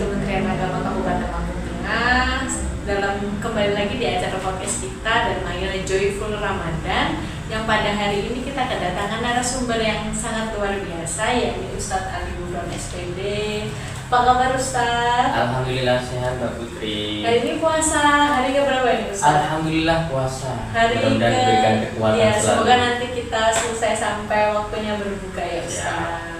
Kementerian Agama Kabupaten Lampung Tengah. Dalam kembali lagi di acara podcast kita dan akhirnya Joyful Ramadan, yang pada hari ini kita kedatangan narasumber yang sangat luar biasa, yakni Ustadz Ali Gufron SPD. Apa kabar Ustadz? Alhamdulillah sehat Mbak Putri. Hari ini puasa, hari keberapa ini Ustadz? Alhamdulillah puasa. Hari Mudah-mudahan diberikan kekuatan ya, selalu. semoga nanti kita selesai sampai waktunya berbuka ya Ustadz.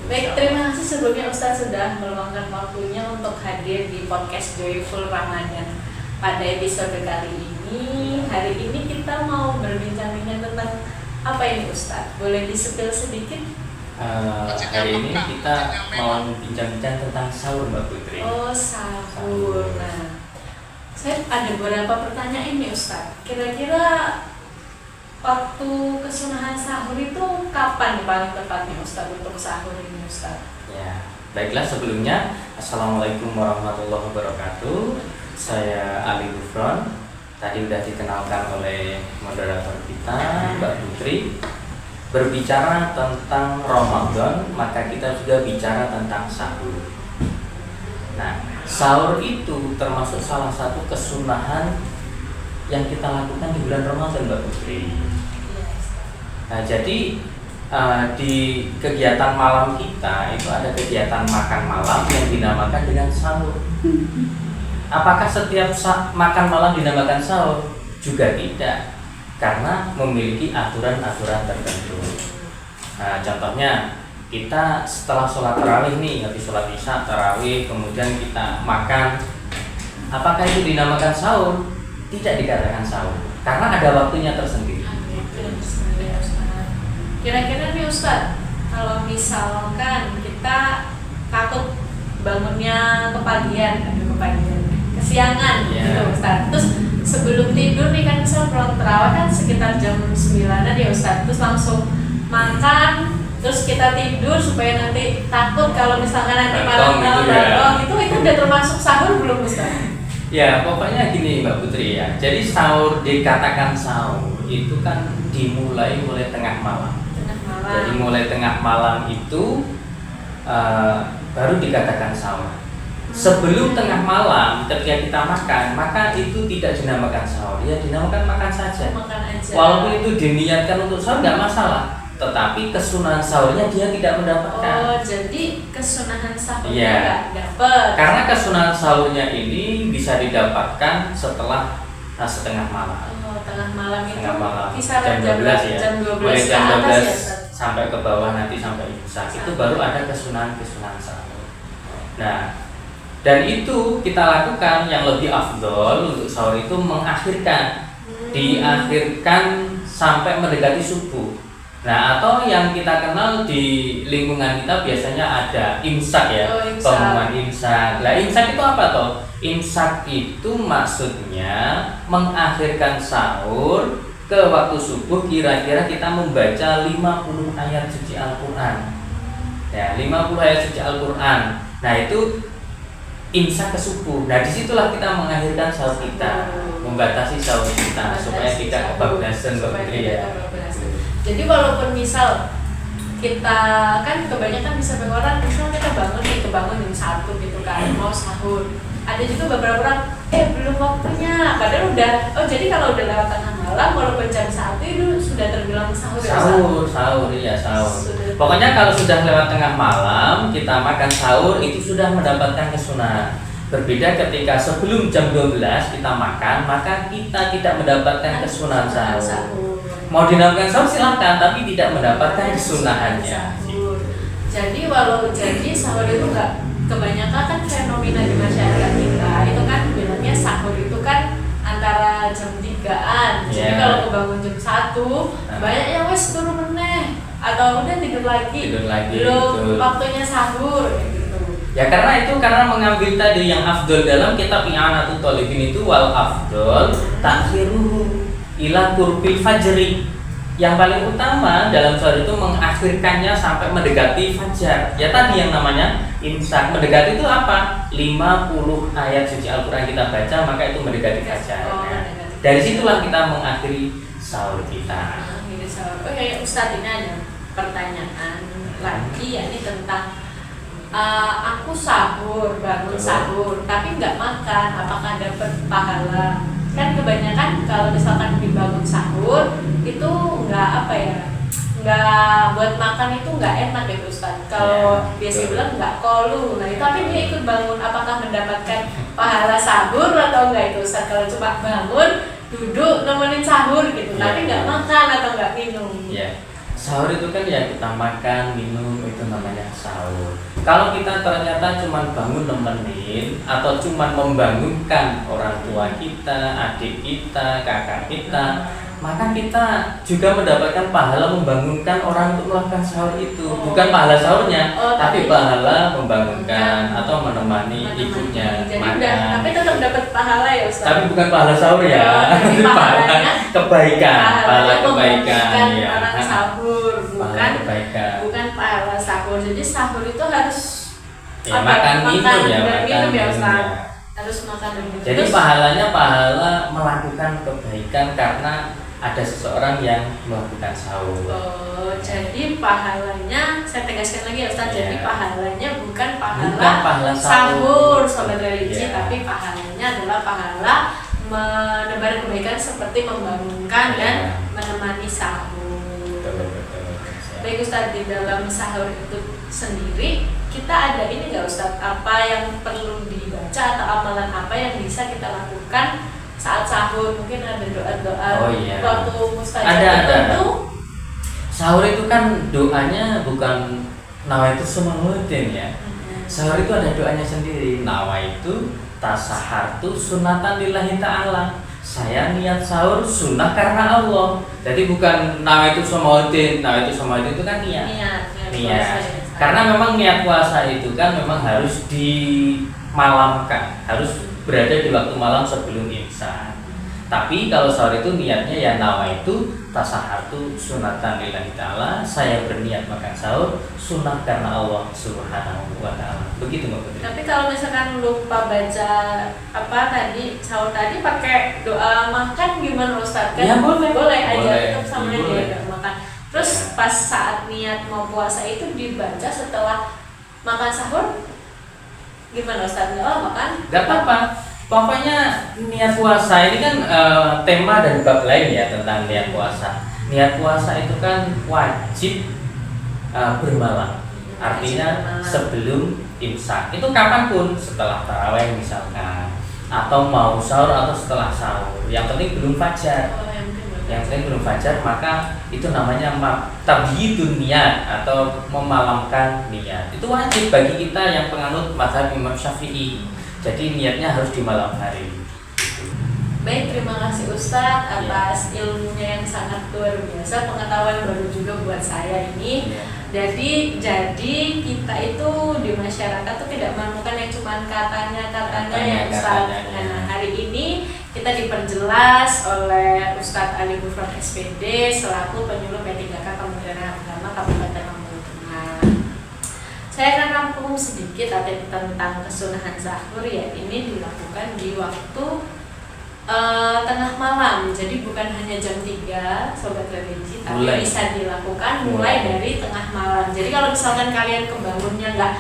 Baik, terima kasih sebelumnya Ustadz sudah meluangkan waktunya untuk hadir di podcast Joyful Ramadan. Pada episode kali ini, hari ini kita mau berbincang-bincang tentang apa ini Ustadz? Boleh di-spill sedikit? Hari ini kita mau bincang-bincang tentang sahur Mbak Putri. Oh, sahur. Nah, saya ada beberapa pertanyaan nih Ustadz. Kira-kira waktu kesunahan sahur itu kapan paling tepatnya Ustadz untuk sahur ini Ustadz? Ya, baiklah sebelumnya Assalamualaikum warahmatullahi wabarakatuh. Saya Ali Gufron. Tadi sudah dikenalkan oleh moderator kita Mbak Putri. Berbicara tentang Ramadan, maka kita juga bicara tentang sahur. Nah, sahur itu termasuk salah satu kesunahan yang kita lakukan di bulan Ramadan, Mbak Putri. Nah, jadi di kegiatan malam kita itu ada kegiatan makan malam yang dinamakan dengan sahur. Apakah setiap makan malam dinamakan sahur? Juga tidak, karena memiliki aturan-aturan tertentu. Nah, contohnya kita setelah sholat tarawih nih, habis sholat isya tarawih, kemudian kita makan. Apakah itu dinamakan sahur? Tidak dikatakan sahur, karena ada waktunya tersendiri. Kira-kira nih Ustadz, kalau misalkan kita takut bangunnya kesiangan gitu Ustadz, terus sebelum tidur nih kan misal pulang terawih kan sekitar jam 9-an ya Ustadz, terus langsung makan, terus kita tidur supaya nanti takut kalau misalkan nanti malam itu udah termasuk sahur belum Ustadz? Ya, pokoknya gini Mbak Putri ya. Jadi sahur, dikatakan sahur itu kan dimulai mulai tengah malam. Jadi mulai tengah malam itu baru dikatakan sahur. Sebelum tengah malam ketika kita makan, maka itu tidak dinamakan sahur, ya dinamakan makan saja. Makan aja. Walaupun itu diniatkan untuk sahur nggak masalah, tetapi kesunahan sahurnya dia tidak mendapatkan. Oh, jadi kesunahan sahurnya Iya. nggak dapat. Karena kesunahan sahurnya ini bisa didapatkan setelah setengah malam. Oh, tengah malam itu Tengah malam. kisaran Jam 12 ya. Jam 12 Mulai ke jam atas 12 ya Ustadz? sampai ke bawah nanti sampai imsak. Itu baru ada kesunahan sahur. Nah, dan itu kita lakukan yang lebih afdol untuk sahur itu mengakhirkan, diakhirkan sampai mendekati subuh. Nah, atau yang kita kenal di lingkungan kita biasanya ada imsak ya, pengumuman imsak. Nah, imsak itu apa toh? Imsak itu maksudnya mengakhirkan sahur ke waktu subuh, kira-kira kita membaca 50 ayat suci Al-Quran. Ya, 50 ayat suci Al-Quran. Nah, itu imsak ke subuh. Nah, disitulah kita mengakhirkan sahur kita, membatasi sahur kita supaya tidak kebablasan ya. Jadi walaupun misal kita kan kebanyakan bisa orang misal kita kebangun jam 1 gitu kan mau sahur. Ada juga beberapa orang belum waktunya, padahal udah. Oh, jadi kalau udah lewat tengah malam walaupun jam 1 itu sudah terbilang sahur ya? Sahur. Pokoknya kalau sudah lewat tengah malam kita makan sahur itu sudah mendapatkan kesunahan. Berbeda ketika sebelum jam 12 kita makan, maka kita tidak mendapatkan kesunahan sahur. Mau dinamakan sahur silahkan, tapi tidak mendapatkan kesunahannya. Jadi sahur itu enggak, kebanyakan kan fenomena di masyarakat kita itu kan bilangnya sahur itu kan antara jam 3-an. Jadi kalau kebangun jam 1 banyak yang wes turu meneh atau udah tidur lagi belum waktunya sahur gitu. Ya karena mengambil tadi yang afdol dalam kitab I'anatul Thalibin itu wal afdol takhiruhu ila qurbil fajri. Yang paling utama dalam sahur itu mengakhirkannya sampai mendekati fajar. Ya tadi yang namanya imsak. Mendekati itu apa? 50 ayat suci Al-Quran kita baca, maka itu mendekati fajar. Dari situlah kita mengakhiri sahur kita. Oh ya Ustadz, ini ada pertanyaan lagi, yakni tentang aku sahur, bangun sahur, tapi nggak makan, apakah dapat pahala? Kan kebanyakan kalau misalkan dibangun sahur itu nggak apa ya, nggak buat makan itu nggak enak ya Ustaz. Kalau biasa bilang nggak kolu, nah itu tapi dia ikut bangun, apakah mendapatkan pahala sahur atau enggak itu Ustaz? Kalau cuma bangun, duduk nemenin sahur gitu, tapi nggak makan atau nggak minum. Sahur itu kan ya kita makan, minum, itu namanya sahur. Kalau kita ternyata cuma bangun nemenin atau cuma membangunkan orang tua kita, adik kita, kakak kita, maka kita juga mendapatkan pahala membangunkan orang untuk melakukan sahur itu. Bukan pahala sahurnya, tapi pahala membangunkan atau menemani ibunya Jadi makan. udah, tapi tetap dapat pahala ya Ustaz. Tapi bukan pahala sahur ya, Tapi pahala kebaikan, pahala kebaikan ya. Orang sahur, bukan kebaikan. bukan pahala sahur. Jadi sahur itu harus Ya, makan minum ya, dan minum ya Ustaz. ya. Harus makan dan minum. Jadi Terus, pahalanya pahala melakukan kebaikan karena ada seseorang yang melakukan sahur. jadi pahalanya saya tegaskan lagi ya Ustaz. Jadi pahalanya bukan pahala sahur sobat religi, Ya. tapi pahalanya adalah pahala menebar kebaikan seperti membangunkan dan menemani sahur. Betul. Baik Ustaz, di dalam sahur itu sendiri kita ada ini nggak Ustaz, apa yang perlu dibaca atau amalan apa yang bisa kita lakukan saat sahur? Mungkin ada doa-doa waktu mustajab tertentu. Sahur itu kan doanya bukan nawaitu sumamuddin ya. Sahur itu ada doanya sendiri. Nawaitu tasahartu sunatan lillahi ta'ala. Saya niat sahur sunnah karena Allah. Jadi bukan nawaitu sumamuddin. Nawaitu sumamuddin itu kan niat. Karena memang niat puasa itu kan memang harus dimalamkan, harus berada di waktu malam sebelum imsak. Tapi kalau sahur itu niatnya ya nawaitu tasahartu sunatan lillahi ta'ala. Saya berniat makan sahur sunnah karena Allah Subhanahu wa ta'ala. Begitu Mbak Putri. Tapi kalau misalkan lupa baca apa tadi sahur tadi pakai doa makan gimana Ustaz? Kan Ya, boleh aja tetap sama boleh. dia doa makan. Terus pas saat niat mau puasa itu dibaca setelah makan sahur gimana Ustaz? Makan? Gak apa-apa. Pokoknya niat puasa ini kan tema dan bab lain ya tentang niat puasa. Niat puasa itu kan wajib bermalam. Artinya sebelum imsak. Itu kapanpun, setelah tarawih misalkan, atau mau sahur atau setelah sahur. Yang penting belum fajar. Yang penting belum fajar, maka itu namanya tabyidun niat atau memalamkan niat. Itu wajib bagi kita yang penganut mazhab Imam Syafi'i. Jadi niatnya harus di malam hari. Baik, terima kasih Ustadz atas ilmunya yang sangat luar biasa, pengetahuan baru juga buat saya ini. Jadi kita itu di masyarakat tuh tidak menemukan yang cuma katanya ya Ustadz. Nah, hari ini kita diperjelas oleh Ustadz Ali Gufron SPD selaku penyuluh P3K Kementerian Agama Kabupaten Lampung Tengah. Saya akan rangkum sedikit tentang kesunahan sahur ya. Ini dilakukan di waktu tengah malam. Jadi bukan hanya jam 3 Sobat Religi, tapi bisa dilakukan mulai dari tengah malam. Jadi kalau misalkan kalian kebangunnya nggak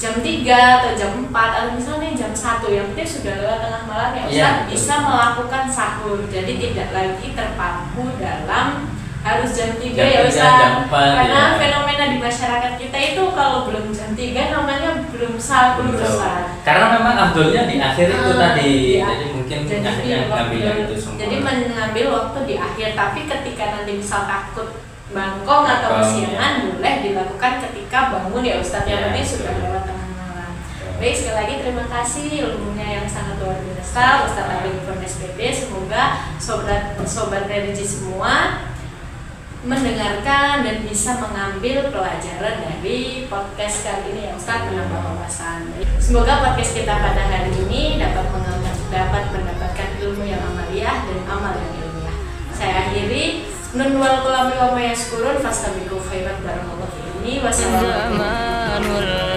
jam 3 atau jam 4 atau misalnya jam 1, yang penting sudah lewat tengah malam ya Ustaz, bisa melakukan sahur. Jadi tidak lagi terpaku dalam harus jam 3 ya Ustaz. Karena fenomena di masyarakat kita itu kalau belum jam 3 namanya belum sahur Ustaz. Karena memang afdolnya di akhir itu tadi. Jadi mungkin ngambil itu semua. Jadi mengambil waktu di akhir, tapi ketika nanti misal takut bangkong atau kesiangan boleh dilakukan ketika bangun ya Ustaz. Yang penting sudah lewat tengah malam. Baik, sekali lagi terima kasih ilmunya yang sangat luar biasa Ustaz Ali Gufron SPD. Semoga sobat religi semua mendengarkan dan bisa mengambil pelajaran dari podcast kali ini ya Ustaz, menambah wawasan. Semoga podcast kita pada hari ini dapat mendapatkan ilmu yang amaliyah dan amal yang ilmiah. Saya akhiri, nun wal qulami wa ma yaskurun fastabiqu khairat barakallahu fiikum. Wassalamualaikum.